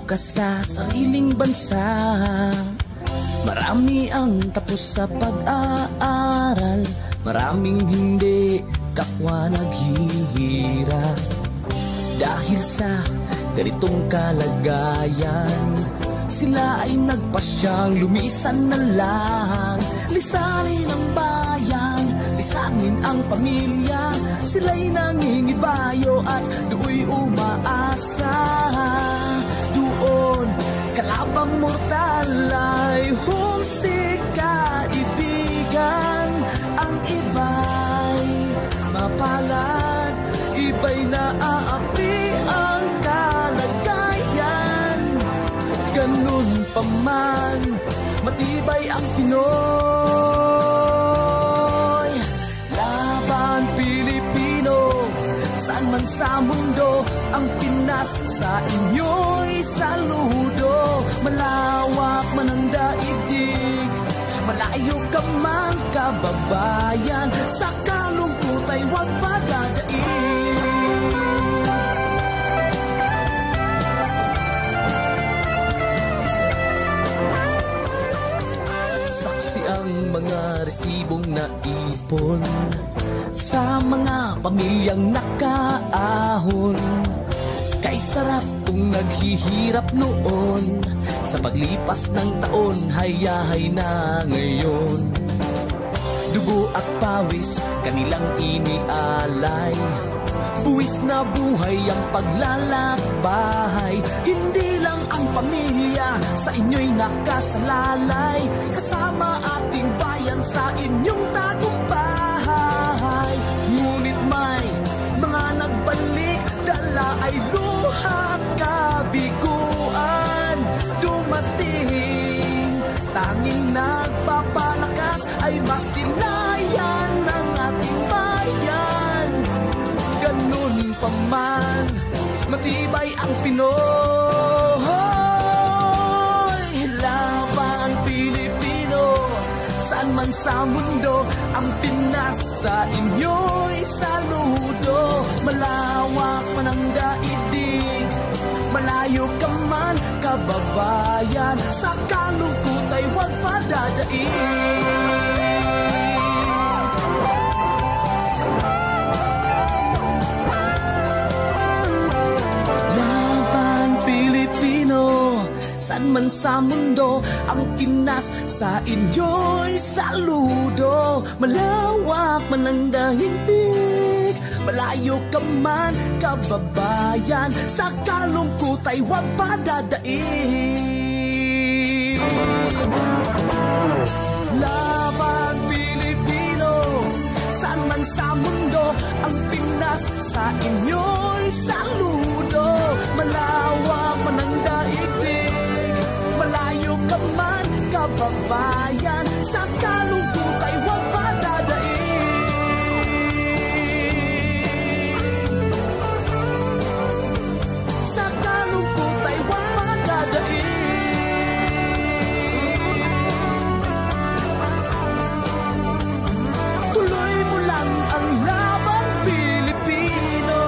ka sa sariling bansa. Marami ang tapos sa pag-aaral, maraming hindi kapwa naghihirap. Dahil sa ganitong kalagayan, sila ay nagpasyang lumisan na lang. Lisanin ang bayan, lisanin ang pamilya. Sila'y nangingibayo at do'y umaasa. Doon kalabang mortal ay humsik kaibigan. Ang iba'y mapalad, iba'y naaapi ang kalagayan. Ganun pa man, matibay ang Pinoy. Laban Pilipino, saan man sa mundo, ang Pinas sa inyo'y saludo. Malawak man ang daigdig, malayo ka man kababayan, sa kalungkot ay huwag padadaig. Saksi ang mga resibong naipon sa mga pamilyang nakaahon. Kay sarap kung naghihirap noon, sa paglipas ng taon, hayahay na ngayon. Dugo at pawis kanilang inialay, buwis na buhay ang paglalakbay. Hindi lang ang pamilya sa inyo'y nakasalalay, kasama ating bayan sa inyong tagumpay. Ngunit may mga nagbalik, dala ay luhat kabiguan. Dumating, tanging nagpapalakas ay masilayan ng ating bayan. Ganun pa man, matibay ang Pinoy. Laban Pilipino, saan man sa mundo, ang Pinas sa inyo'y saludo. Malawak man ang daigdig, malayo ka man kababayan, sa kalungkot ay huwag padadaig. Saan man sa mundo, ang Pinas sa inyo'y saludo. Malawak man ang daigdig, malayo ka man kababayan, sa kalungkot ay huwag padadaig. Laban Pilipino, saan man sa mundo, ang Pinas sa inyo'y saludo. Malawak man ang daigdig, malayo ka man kababayan, sa kalungkot ay huwag padadaig. Sa kalungkot ay huwag padadaig. Tuloy mo lang ang laban Pilipino.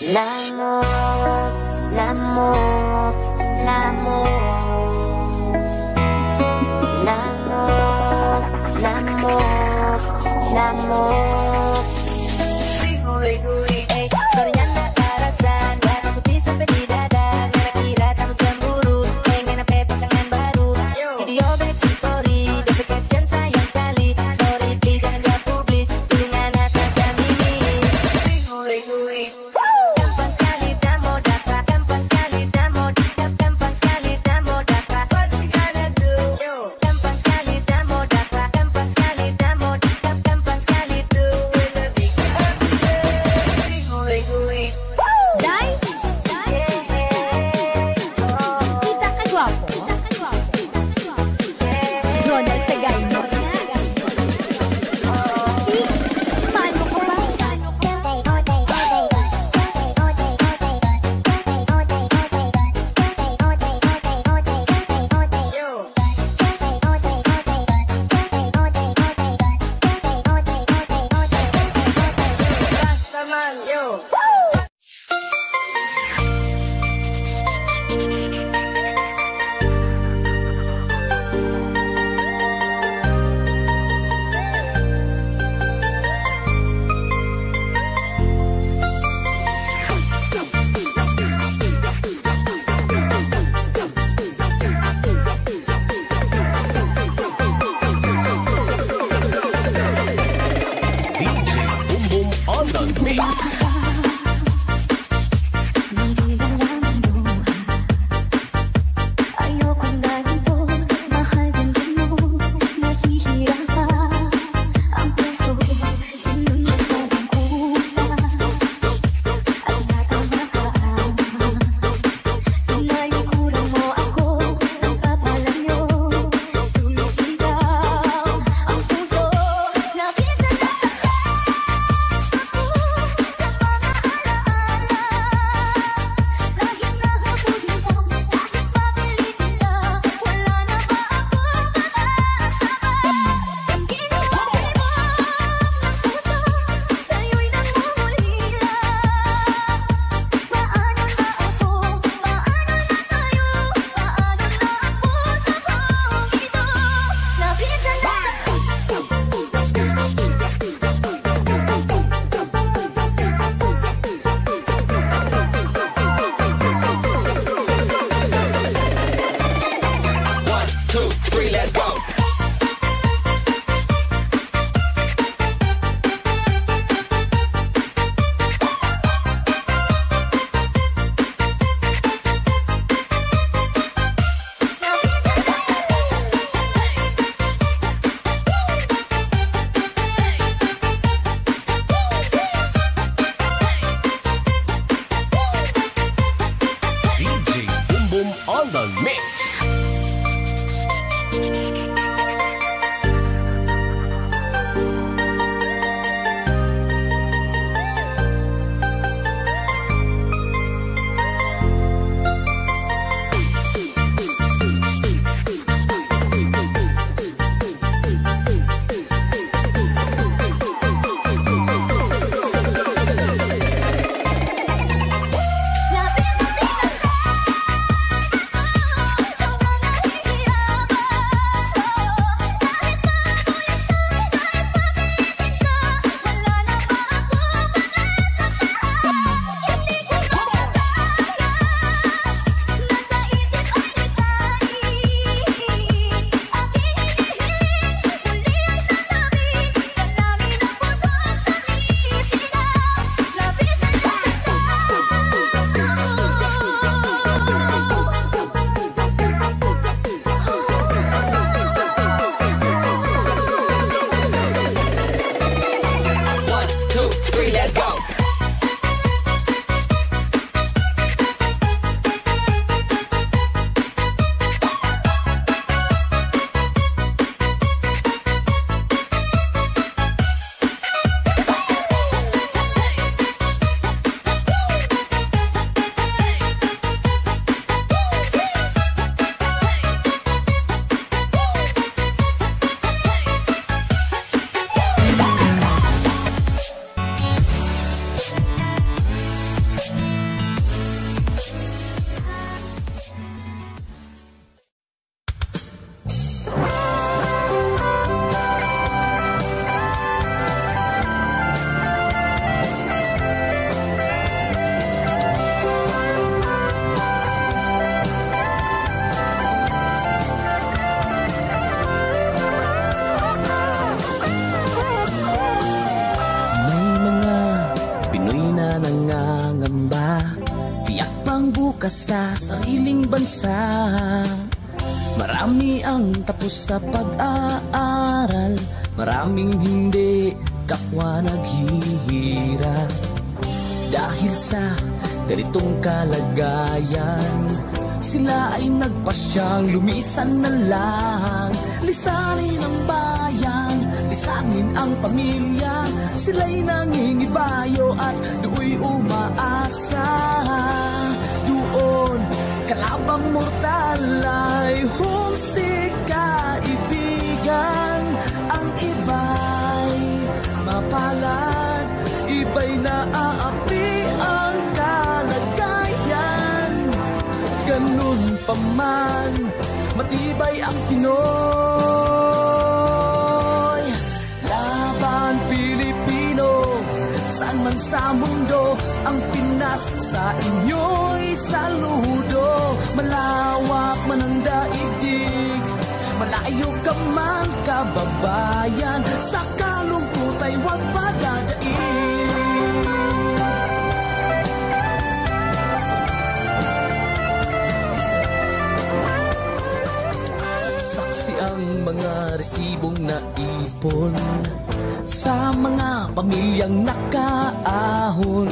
L'amour, l'amour, l'amour, l'amour, l'amour, l'amour. Hey, sorenya nggak kerasan, gak putih sampai di dada. Kira-kira kamu cemburu, pengen apa pasangan baru. Video baking story, DP caption sayang sekali. Sorry please jangan dia publis, dengan Instagram ini. Gampang sekali kamu dapat, gampang sekali kamu dapat, gampang sekali kamu dapat. What you gonna do? Gampang sekali kamu dapat, gampang sekali kamu dapat, gampang sekali do with a big upgrade. ka sa sariling bansa. Marami ang tapos sa pag-aaral, maraming hindi kapwa naghihirap. Dahil sa ganitong kalagayan, sila ay nagpasyang lumisan na lang. Lisanin ang bayan, lisanin ang pamilya. Sila'y nangingibayo at do'y umaasa. Doon kalabang mortal ay humsik kaibigan. Ang iba'y mapalad, iba'y naaapi ang kalagayan. Ganun pa man, matibay ang Pinoy. Laban Pilipino, saan man sa mundo, ang Pinas sa inyo'y saludo. Malawak man ang daigdig, malayo ka man kababayan, sa kalungkot ay huwag padadaig. Saksi ang mga resibong naipon sa mga pamilyang nakaahon.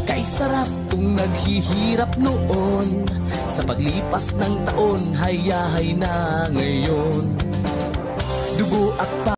Kay sarap kung naghihirap noon, sa paglipas ng taon hayahay na ngayon. Dugo at